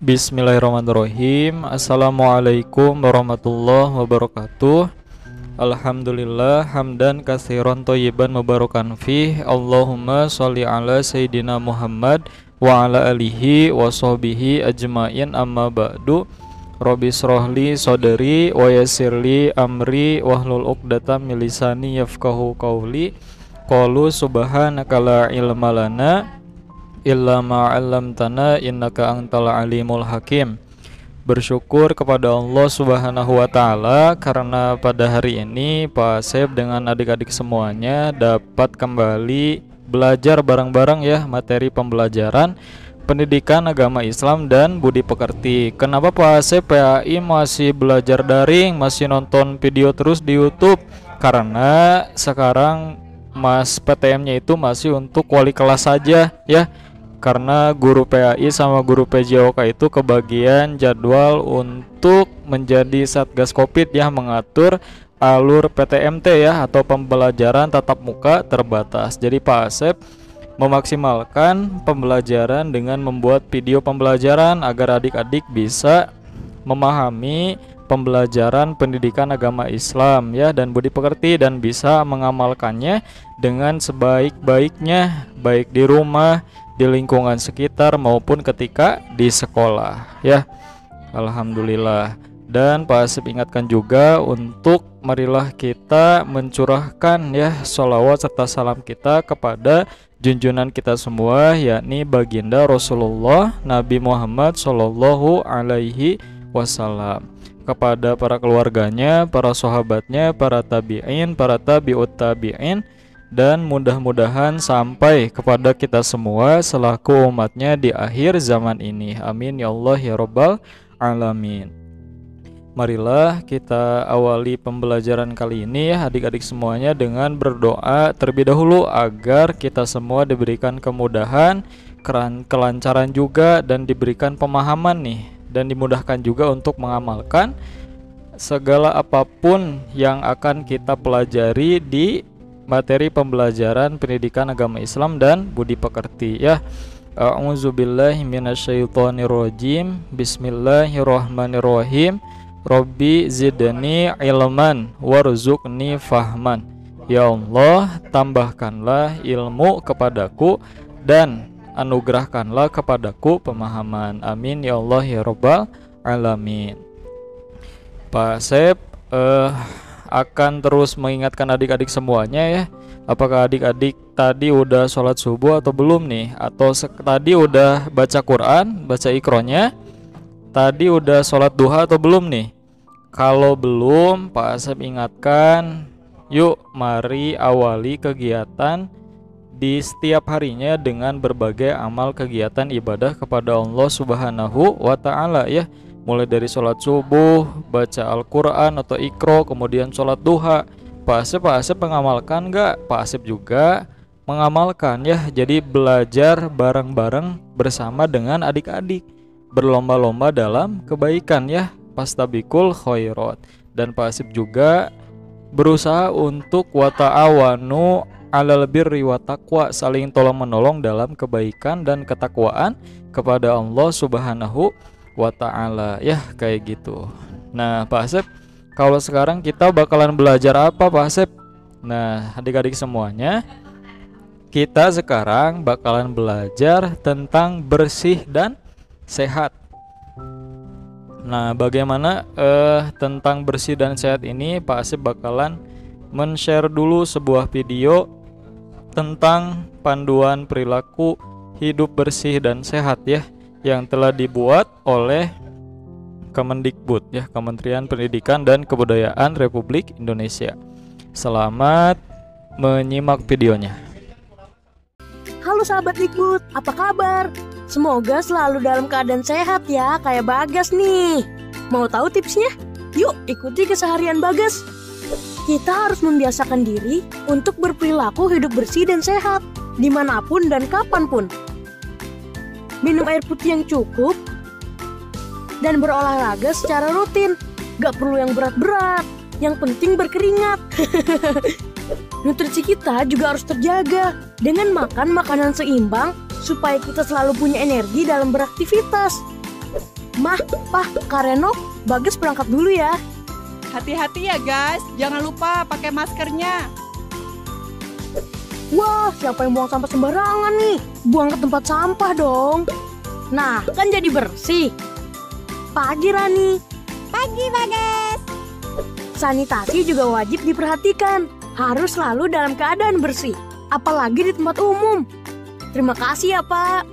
Bismillahirrahmanirrahim. Assalamualaikum warahmatullahi wabarakatuh. Alhamdulillah hamdan katsiran thayyiban mubarakan fih. Allahumma sholli ala sayyidina Muhammad wa ala alihi wa sahbihi ajmain, amma ba'du. Rabbi shrahli sadri wa yassirli amri wahlul 'uqdatam min lisani yafqahu qawli. Qalu subhanaka la ilma lana illa ma'allamtana innaka antal alimul hakim. Bersyukur kepada Allah Subhanahu wa taala karena pada hari ini Pak Asep dengan adik-adik semuanya dapat kembali belajar bareng-bareng ya materi pembelajaran pendidikan agama Islam dan budi pekerti. Kenapa Pak Asep PAI masih belajar daring, masih nonton video terus di YouTube? Karena sekarang Mas PTM-nya itu masih untuk wali kelas saja ya. Karena guru PAI sama guru PJOK itu kebagian jadwal untuk menjadi Satgas Covid ya, mengatur alur PTMT ya atau pembelajaran tatap muka terbatas. Jadi Pak Asep memaksimalkan pembelajaran dengan membuat video pembelajaran agar adik-adik bisa memahami pembelajaran pendidikan agama Islam ya dan budi pekerti dan bisa mengamalkannya dengan sebaik-baiknya baik di rumah, di lingkungan sekitar maupun ketika di sekolah ya. Alhamdulillah. Dan Pak Asep ingatkan juga untuk marilah kita mencurahkan ya sholawat serta salam kita kepada junjungan kita semua, yakni baginda Rasulullah Nabi Muhammad Shallallahu Alaihi Wasallam, kepada para keluarganya, para sahabatnya, para tabi'in, para tabi'ut tabi'in, dan mudah-mudahan sampai kepada kita semua selaku umatnya di akhir zaman ini. Amin ya Allah ya Rabbal Alamin. Marilah kita awali pembelajaran kali ini ya adik-adik semuanya dengan berdoa terlebih dahulu agar kita semua diberikan kemudahan, kelancaran juga, dan diberikan pemahaman nih, dan dimudahkan juga untuk mengamalkan segala apapun yang akan kita pelajari di materi pembelajaran pendidikan agama Islam dan budi pekerti ya. A'udzubillahi minasyaitonirrajim. Bismillahirrahmanirrahim. Rabbi zidni ilman warzuqni fahman. Ya Allah, tambahkanlah ilmu kepadaku dan anugerahkanlah kepadaku pemahaman. Amin ya Allah ya Rabbal Alamin. Pak Asep akan terus mengingatkan adik-adik semuanya ya. Apakah adik-adik tadi udah sholat subuh atau belum nih? Atau tadi udah baca Quran, baca Iqronya? Tadi udah sholat duha atau belum nih? Kalau belum, Pak Asep ingatkan, yuk mari awali kegiatan di setiap harinya dengan berbagai amal kegiatan ibadah kepada Allah Subhanahu wa taala ya. Mulai dari sholat subuh, baca Al-Quran atau Iqro, kemudian sholat duha. Pak Asep mengamalkan nggak? Pak Asep juga mengamalkan ya. Jadi belajar bareng-bareng bersama dengan adik-adik, berlomba-lomba dalam kebaikan ya. Pastabikul khairat. Dan Pak Asep juga berusaha untuk wata'awanu alal birri wa taqwa, saling tolong menolong dalam kebaikan dan ketakwaan kepada Allah Subhanahu wa ta'ala ya, kayak gitu. Nah Pak Asep, kalau sekarang kita bakalan belajar apa Pak Asep? Nah adik-adik semuanya, kita sekarang bakalan belajar tentang bersih dan sehat. Nah bagaimana tentang bersih dan sehat ini, Pak Asep bakalan men-share dulu sebuah video tentang panduan perilaku hidup bersih dan sehat ya, yang telah dibuat oleh Kemendikbud ya, Kementerian Pendidikan dan Kebudayaan Republik Indonesia. Selamat menyimak videonya. Halo sahabat Dikbud, apa kabar? Semoga selalu dalam keadaan sehat ya, kayak Bagas nih. Mau tahu tipsnya? Yuk ikuti keseharian Bagas. Kita harus membiasakan diri untuk berperilaku hidup bersih dan sehat, dimanapun dan kapanpun. Minum air putih yang cukup dan berolahraga secara rutin. Gak perlu yang berat-berat, yang penting berkeringat. Nutrisi kita juga harus terjaga dengan makan makanan seimbang supaya kita selalu punya energi dalam beraktivitas. Mah, Pah, Kak Reno, Bagas berangkat dulu ya. Hati-hati ya guys, jangan lupa pakai maskernya. Wah, siapa yang buang sampah sembarangan nih? Buang ke tempat sampah dong. Nah, kan jadi bersih. Pagi Rani. Pagi Bagas. Sanitasi juga wajib diperhatikan. Harus selalu dalam keadaan bersih, apalagi di tempat umum. Terima kasih ya Pak.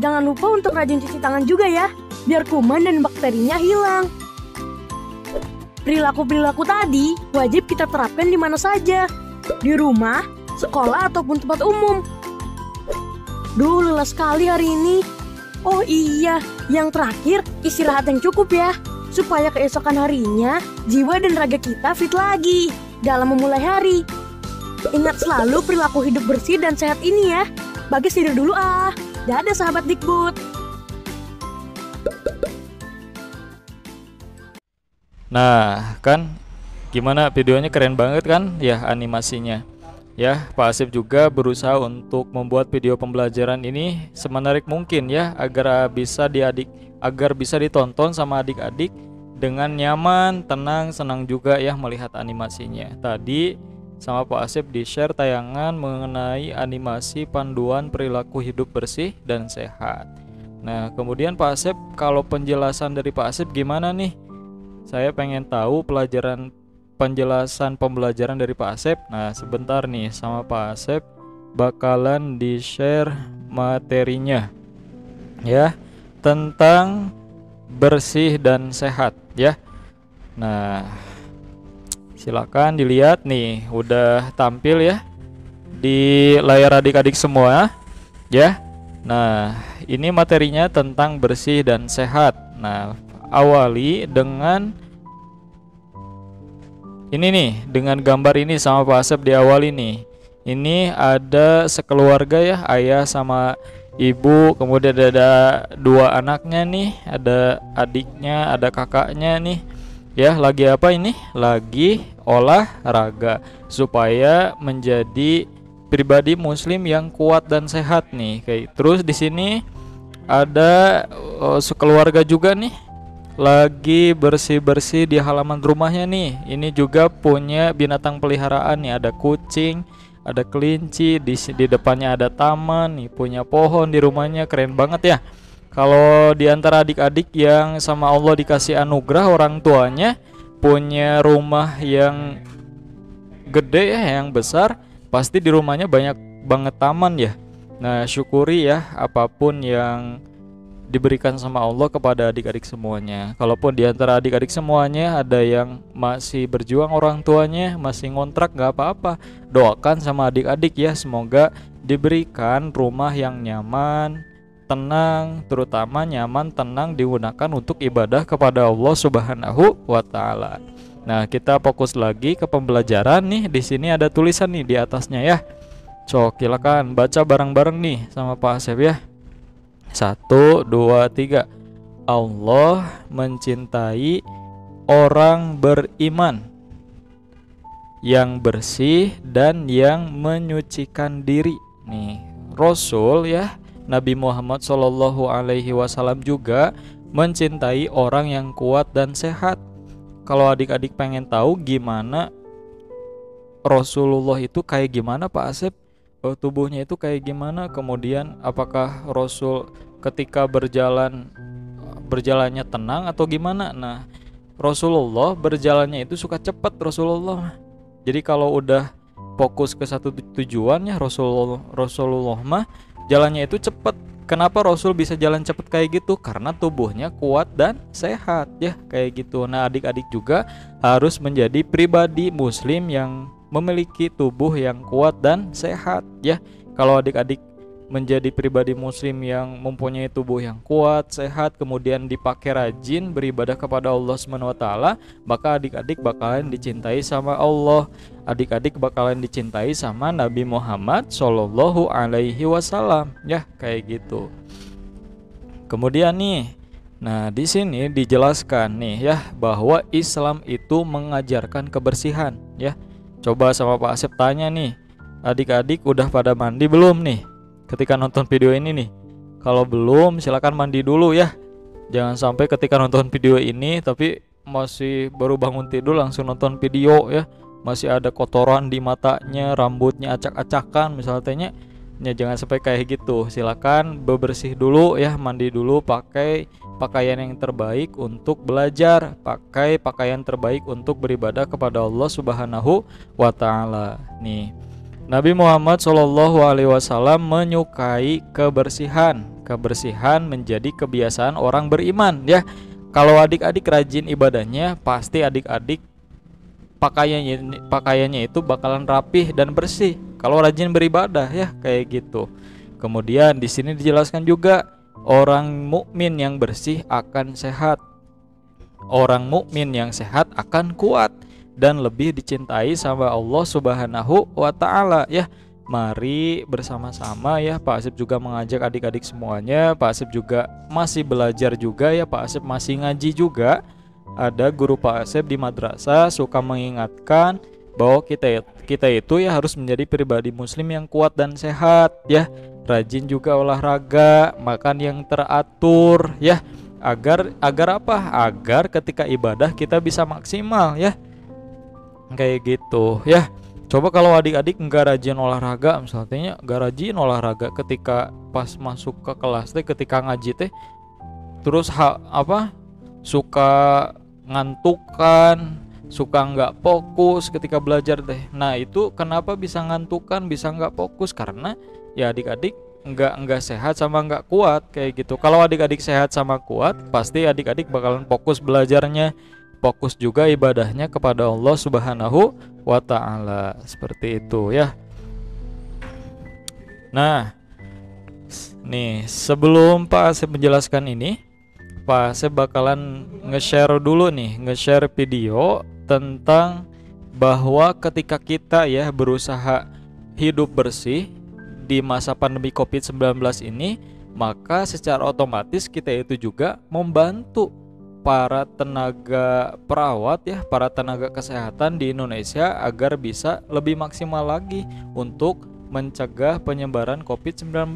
Jangan lupa untuk rajin cuci tangan juga ya, biar kuman dan bakterinya hilang. Perilaku-perilaku tadi wajib kita terapkan di mana saja, di rumah, sekolah, ataupun tempat umum. Duh, lelah sekali hari ini. Oh iya, yang terakhir istirahat yang cukup ya, supaya keesokan harinya jiwa dan raga kita fit lagi dalam memulai hari. Ingat selalu perilaku hidup bersih dan sehat ini ya. Bagas tidur dulu ah. Dadah sahabat Dikbud. Nah, kan gimana videonya, keren banget kan ya animasinya. Ya, Pak Asep juga berusaha untuk membuat video pembelajaran ini semenarik mungkin ya, agar bisa ditonton sama adik-adik dengan nyaman, tenang, senang juga ya melihat animasinya. Tadi sama Pak Asep di-share tayangan mengenai animasi panduan perilaku hidup bersih dan sehat. Nah, kemudian Pak Asep, kalau penjelasan dari Pak Asep gimana nih? Saya pengen tahu penjelasan pembelajaran dari Pak Asep. Nah, sebentar nih sama Pak Asep bakalan di-share materinya ya, tentang bersih dan sehat ya. Nah, silakan dilihat nih, udah tampil ya di layar adik-adik semua ya. Nah, ini materinya tentang bersih dan sehat. Nah, awali dengan ini nih, dengan gambar ini sama Pak Asep diawali nih. Ini ada sekeluarga ya, ayah sama ibu, kemudian ada dua anaknya nih, ada adiknya, ada kakaknya nih. Ya, lagi apa ini? Lagi olahraga supaya menjadi pribadi muslim yang kuat dan sehat nih. Kayak terus di sini ada sekeluarga juga nih lagi bersih-bersih di halaman rumahnya nih. Ini juga punya binatang peliharaan nih, ada kucing, ada kelinci, di depannya ada taman nih, punya pohon di rumahnya, keren banget ya. Kalau di antara adik-adik yang sama Allah dikasih anugerah orang tuanya punya rumah yang gede ya, yang besar, pasti di rumahnya banyak banget taman ya. Nah, syukuri ya apapun yang diberikan sama Allah kepada adik-adik semuanya. Kalaupun di antara adik-adik semuanya ada yang masih berjuang orang tuanya, masih ngontrak, gak apa-apa. Doakan sama adik-adik ya, semoga diberikan rumah yang nyaman, tenang, terutama nyaman, tenang digunakan untuk ibadah kepada Allah Subhanahu wa taala. Nah, kita fokus lagi ke pembelajaran nih. Di sini ada tulisan nih di atasnya ya. Cok, silakan baca bareng-bareng nih sama Pak Asep ya. 1, 2, 3. Allah mencintai orang beriman yang bersih dan yang menyucikan diri. Nih, Rasul ya, Nabi Muhammad SAW juga mencintai orang yang kuat dan sehat. Kalau adik-adik pengen tahu gimana Rasulullah itu kayak gimana Pak Asep, tubuhnya itu kayak gimana, kemudian apakah Rasul ketika berjalannya tenang atau gimana. Nah, Rasulullah berjalannya itu suka cepat Rasulullah. Jadi kalau udah fokus ke satu tujuan ya, Rasulullah mah jalannya itu cepat. Kenapa Rasul bisa jalan cepat kayak gitu? Karena tubuhnya kuat dan sehat ya, kayak gitu. Nah, adik-adik juga harus menjadi pribadi muslim yang memiliki tubuh yang kuat dan sehat ya. Kalau adik-adik menjadi pribadi muslim yang mempunyai tubuh yang kuat, sehat, kemudian dipakai rajin beribadah kepada Allah SWT, maka adik-adik bakalan dicintai sama Allah. Adik-adik bakalan dicintai sama Nabi Muhammad SAW ya, kayak gitu. Kemudian nih, nah di sini dijelaskan nih ya bahwa Islam itu mengajarkan kebersihan ya. Coba sama Pak Asep tanya nih, adik-adik udah pada mandi belum nih ketika nonton video ini nih? Kalau belum, silakan mandi dulu ya. Jangan sampai ketika nonton video ini tapi masih baru bangun tidur langsung nonton video ya, masih ada kotoran di matanya, rambutnya acak-acakan misalnya. Ya jangan sampai kayak gitu. Silakan bebersih dulu ya, mandi dulu, pakai pakaian yang terbaik untuk belajar, pakai pakaian terbaik untuk beribadah kepada Allah Subhanahu wa taala. Nih, Nabi Muhammad SAW menyukai kebersihan. Kebersihan menjadi kebiasaan orang beriman ya. Kalau adik-adik rajin ibadahnya, pasti adik-adik pakaiannya itu bakalan rapih dan bersih. Kalau rajin beribadah ya kayak gitu. Kemudian di sini dijelaskan juga orang mukmin yang bersih akan sehat. Orang mukmin yang sehat akan kuat dan lebih dicintai sama Allah Subhanahu wa taala ya. Mari bersama-sama ya, Pak Asep juga mengajak adik-adik semuanya. Pak Asep juga masih belajar juga ya, Pak Asep masih ngaji juga. Ada guru Pak Asep di madrasah suka mengingatkan bahwa kita itu ya harus menjadi pribadi muslim yang kuat dan sehat ya. Rajin juga olahraga, makan yang teratur ya. Agar apa? Agar ketika ibadah kita bisa maksimal ya. Kayak gitu ya. Coba kalau adik-adik nggak rajin olahraga, misalnya nggak rajin olahraga ketika pas masuk ke kelas teh, ketika ngaji teh, terus suka ngantukan, suka nggak fokus ketika belajar teh. Nah itu kenapa bisa ngantukan, bisa nggak fokus? Karena ya adik-adik nggak sehat sama nggak kuat kayak gitu. Kalau adik-adik sehat sama kuat, pasti adik-adik bakalan fokus belajarnya, fokus juga ibadahnya kepada Allah Subhanahu wa ta'ala. Seperti itu ya. Nah, nih sebelum Pak Asep menjelaskan ini, Pak Asep bakalan nge-share dulu nih, nge-share video tentang bahwa ketika kita ya berusaha hidup bersih di masa pandemi COVID-19 ini, maka secara otomatis kita itu juga membantu para tenaga perawat ya, para tenaga kesehatan di Indonesia agar bisa lebih maksimal lagi untuk mencegah penyebaran COVID-19,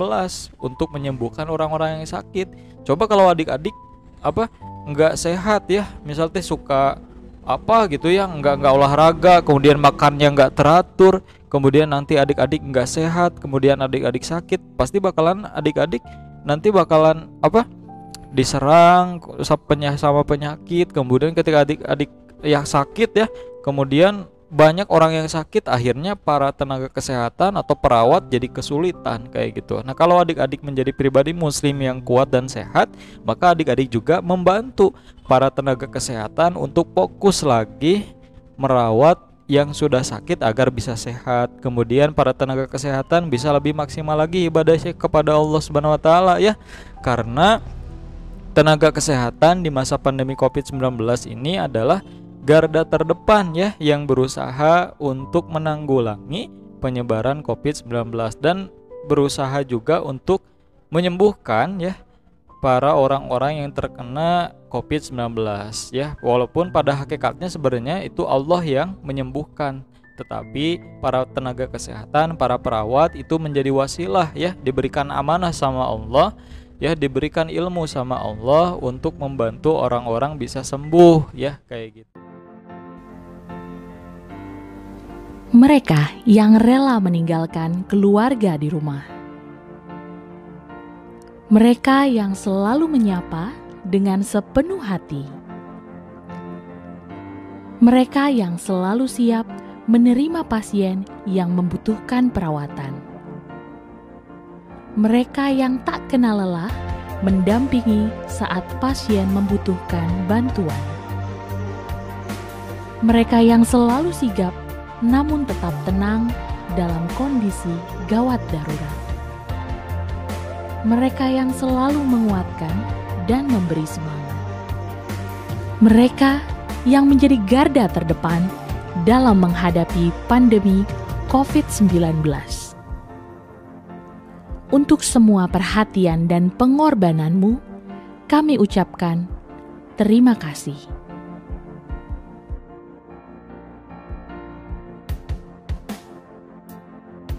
untuk menyembuhkan orang-orang yang sakit. Coba kalau adik-adik nggak sehat ya, misalnya suka gitu ya, nggak olahraga, kemudian makannya nggak teratur, kemudian nanti adik-adik nggak sehat, kemudian adik-adik sakit, pasti bakalan adik-adik nanti bakalan diserang sama penyakit. Kemudian ketika adik-adik yang sakit ya, kemudian banyak orang yang sakit, akhirnya para tenaga kesehatan atau perawat jadi kesulitan kayak gitu. Nah kalau adik-adik menjadi pribadi muslim yang kuat dan sehat, maka adik-adik juga membantu para tenaga kesehatan untuk fokus lagi merawat yang sudah sakit agar bisa sehat. Kemudian para tenaga kesehatan bisa lebih maksimal lagi ibadahnya kepada Allah Subhanahu wa taala ya. Karena tenaga kesehatan di masa pandemi COVID-19 ini adalah garda terdepan ya, yang berusaha untuk menanggulangi penyebaran COVID-19 dan berusaha juga untuk menyembuhkan ya para orang-orang yang terkena COVID-19 ya. Walaupun pada hakikatnya sebenarnya itu Allah yang menyembuhkan, tetapi para tenaga kesehatan, para perawat itu menjadi wasilah ya, diberikan amanah sama Allah ya, diberikan ilmu sama Allah untuk membantu orang-orang bisa sembuh ya, kayak gitu. Mereka yang rela meninggalkan keluarga di rumah. Mereka yang selalu menyapa dengan sepenuh hati. Mereka yang selalu siap menerima pasien yang membutuhkan perawatan. Mereka yang tak kenal lelah mendampingi saat pasien membutuhkan bantuan. Mereka yang selalu sigap namun tetap tenang dalam kondisi gawat darurat. Mereka yang selalu menguatkan dan memberi semangat. Mereka yang menjadi garda terdepan dalam menghadapi pandemi COVID-19. Untuk semua perhatian dan pengorbananmu, kami ucapkan terima kasih.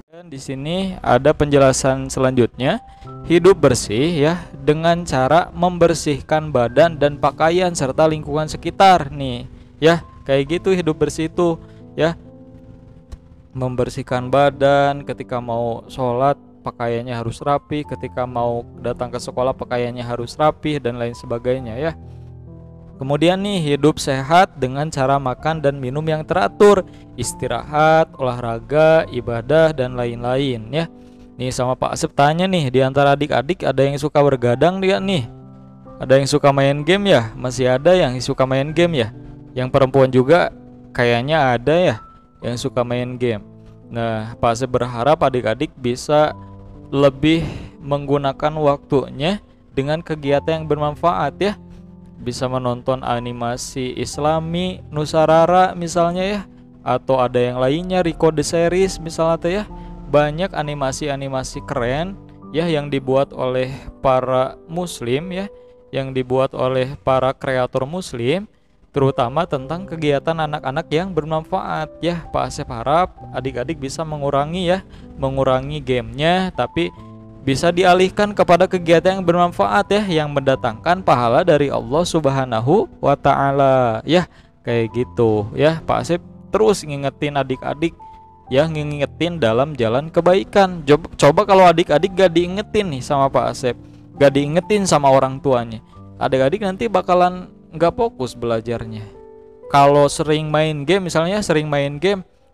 Dan di sini ada penjelasan selanjutnya, hidup bersih ya dengan cara membersihkan badan dan pakaian serta lingkungan sekitar nih. Ya, kayak gitu hidup bersih itu ya. Membersihkan badan, ketika mau sholat pakaiannya harus rapi, ketika mau datang ke sekolah pakaiannya harus rapi dan lain sebagainya ya. Kemudian nih, hidup sehat dengan cara makan dan minum yang teratur, istirahat, olahraga, ibadah dan lain-lain ya. Nih sama Pak Asep tanya nih, di antara adik-adik ada yang suka bergadang dia nih? Ada yang suka main game ya? Masih ada yang suka main game ya? Yang perempuan juga kayaknya ada ya yang suka main game. Nah, Pak Asep berharap adik-adik bisa lebih menggunakan waktunya dengan kegiatan yang bermanfaat ya. Bisa menonton animasi Islami, Nusarara misalnya ya, atau ada yang lainnya, Rico the Series misalnya ya. Banyak animasi-animasi keren ya yang dibuat oleh para muslim ya, yang dibuat oleh para kreator muslim, terutama tentang kegiatan anak-anak yang bermanfaat ya. Pak Asep harap adik-adik bisa mengurangi gamenya, tapi bisa dialihkan kepada kegiatan yang bermanfaat ya, yang mendatangkan pahala dari Allah Subhanahu wa Ta'ala ya, kayak gitu ya. Pak Asep terus ngingetin adik-adik ya, ngingetin dalam jalan kebaikan. Coba kalau adik-adik gak diingetin nih sama Pak Asep, gak diingetin sama orang tuanya, adik-adik nanti bakalan gak fokus belajarnya. Kalau sering main game misalnya,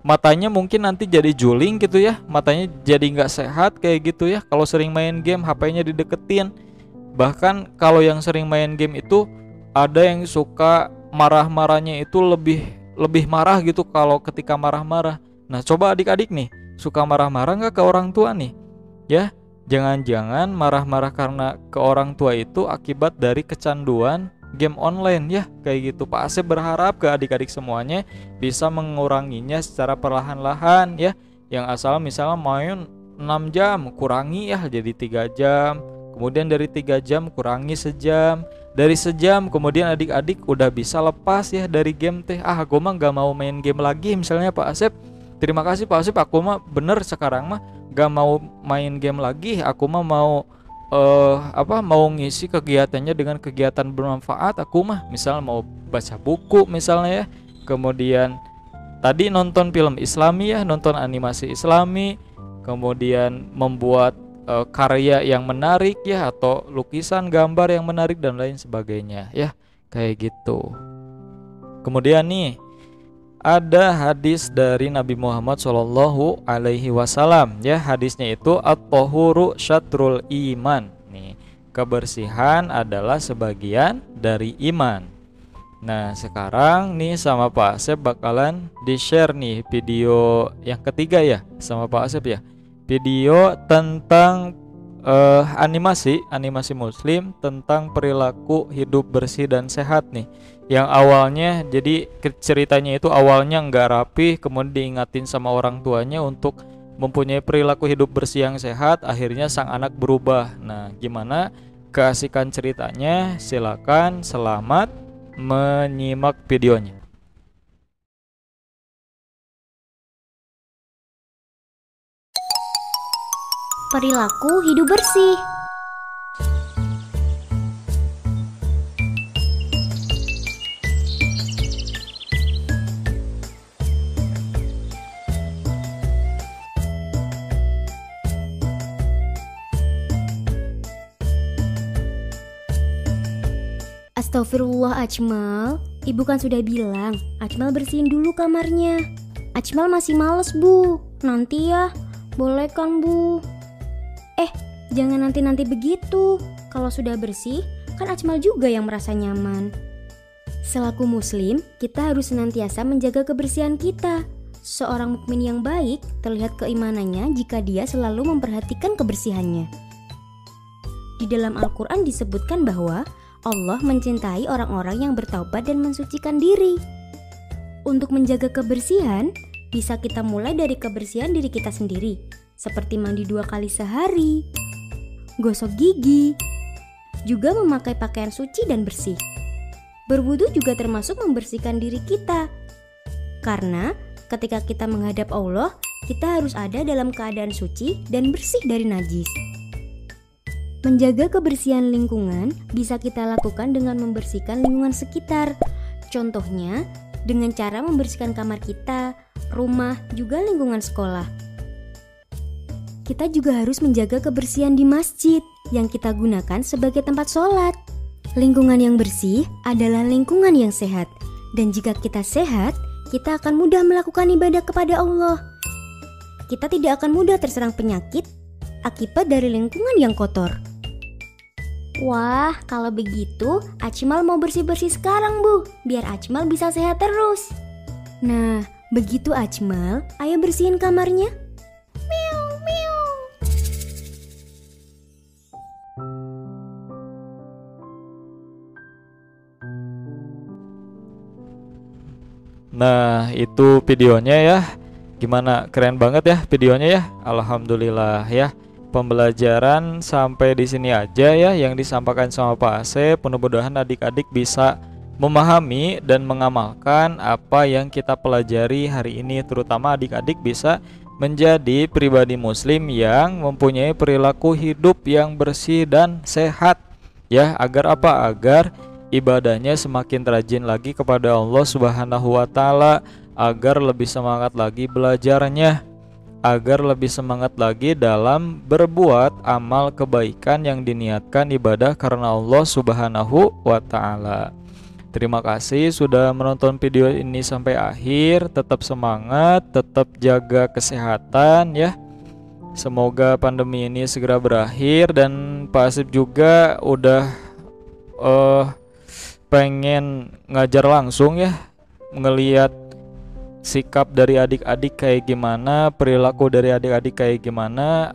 matanya mungkin nanti jadi juling gitu ya, matanya jadi nggak sehat kayak gitu ya. Kalau sering main game, HP-nya dideketin. Bahkan kalau yang sering main game itu ada yang suka marah-marahnya itu lebih marah gitu kalau ketika marah-marah. Nah, coba adik-adik nih, suka marah-marah nggak ke orang tua nih? Ya, jangan-jangan marah-marah karena ke orang tua itu akibat dari kecanduan game online ya, kayak gitu. Pak Asep berharap ke adik-adik semuanya bisa menguranginya secara perlahan-lahan ya. Yang asal misalnya main 6 jam, kurangi ya jadi 3 jam. Kemudian dari 3 jam kurangi sejam. Dari sejam kemudian adik-adik udah bisa lepas ya dari game teh. Aku mah gak mau main game lagi misalnya Pak Asep. Terima kasih Pak Asep, aku mah bener sekarang mah gak mau main game lagi. Aku mah mau mau ngisi kegiatannya dengan kegiatan bermanfaat. Aku mah misal mau baca buku misalnya ya, kemudian tadi nonton film Islami ya, nonton animasi Islami, kemudian membuat karya yang menarik ya, atau lukisan, gambar yang menarik dan lain sebagainya ya, kayak gitu. Kemudian nih ada hadis dari Nabi Muhammad SAW ya, hadisnya itu at-tahuru syatrul iman. Nih, kebersihan adalah sebagian dari iman. Nah, sekarang nih sama Pak Asep bakalan di-share nih video yang ketiga ya sama Pak Asep ya. Video tentang animasi muslim tentang perilaku hidup bersih dan sehat nih. Yang awalnya jadi ceritanya itu awalnya nggak rapi, kemudian diingatin sama orang tuanya untuk mempunyai perilaku hidup bersih yang sehat, akhirnya sang anak berubah. Nah, gimana keasikan ceritanya? Silakan, selamat menyimak videonya. Perilaku hidup bersih. Astagfirullah Ajmal, ibu kan sudah bilang Ajmal bersihin dulu kamarnya. Ajmal masih males bu, nanti ya. Boleh kan bu? Jangan nanti-nanti begitu. Kalau sudah bersih, kan Ajmal juga yang merasa nyaman. Selaku muslim, kita harus senantiasa menjaga kebersihan kita. Seorang mukmin yang baik terlihat keimanannya jika dia selalu memperhatikan kebersihannya. Di dalam Al-Quran disebutkan bahwa Allah mencintai orang-orang yang bertaubat dan mensucikan diri. Untuk menjaga kebersihan, bisa kita mulai dari kebersihan diri kita sendiri, seperti mandi 2 kali sehari, gosok gigi, juga memakai pakaian suci dan bersih. Berwudu juga termasuk membersihkan diri kita. Karena ketika kita menghadap Allah, kita harus ada dalam keadaan suci dan bersih dari najis. Menjaga kebersihan lingkungan bisa kita lakukan dengan membersihkan lingkungan sekitar. Contohnya, dengan cara membersihkan kamar kita, rumah, juga lingkungan sekolah. Kita juga harus menjaga kebersihan di masjid yang kita gunakan sebagai tempat sholat. Lingkungan yang bersih adalah lingkungan yang sehat. Dan jika kita sehat, kita akan mudah melakukan ibadah kepada Allah. Kita tidak akan mudah terserang penyakit akibat dari lingkungan yang kotor. Wah, kalau begitu Acmal mau bersih-bersih sekarang, Bu, biar Acmal bisa sehat terus. Nah, begitu Acmal, ayo bersihin kamarnya. Miau, miau. Nah, itu videonya ya. Gimana? Keren banget ya videonya ya. Alhamdulillah ya. Pembelajaran sampai di sini aja ya yang disampaikan sama Pak Asep. Mudah-mudahan adik-adik bisa memahami dan mengamalkan apa yang kita pelajari hari ini, terutama adik-adik bisa menjadi pribadi muslim yang mempunyai perilaku hidup yang bersih dan sehat ya. Agar apa? Agar ibadahnya semakin rajin lagi kepada Allah Subhanahu wa taala, agar lebih semangat lagi belajarnya, agar lebih semangat lagi dalam berbuat amal kebaikan yang diniatkan ibadah karena Allah Subhanahu wa taala. Terima kasih sudah menonton video ini sampai akhir. Tetap semangat, tetap jaga kesehatan ya. Semoga pandemi ini segera berakhir, dan Pak Asif juga udah pengen ngajar langsung ya, ngelihat sikap dari adik-adik kayak gimana, perilaku dari adik-adik kayak gimana.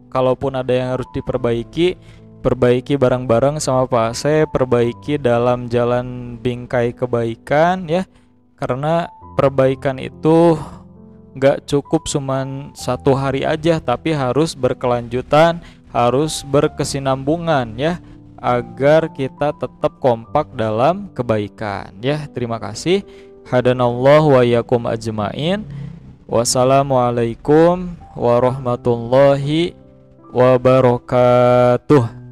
Kalaupun ada yang harus diperbaiki, perbaiki bareng-bareng sama Pak Asep, perbaiki dalam jalan bingkai kebaikan ya. Karena perbaikan itu gak cukup cuman satu hari aja, tapi harus berkelanjutan, harus berkesinambungan ya, agar kita tetap kompak dalam kebaikan ya. Terima kasih. Hadanallahu wa iyyakum ajmain. Wassalamualaikum warahmatullahi wabarakatuh.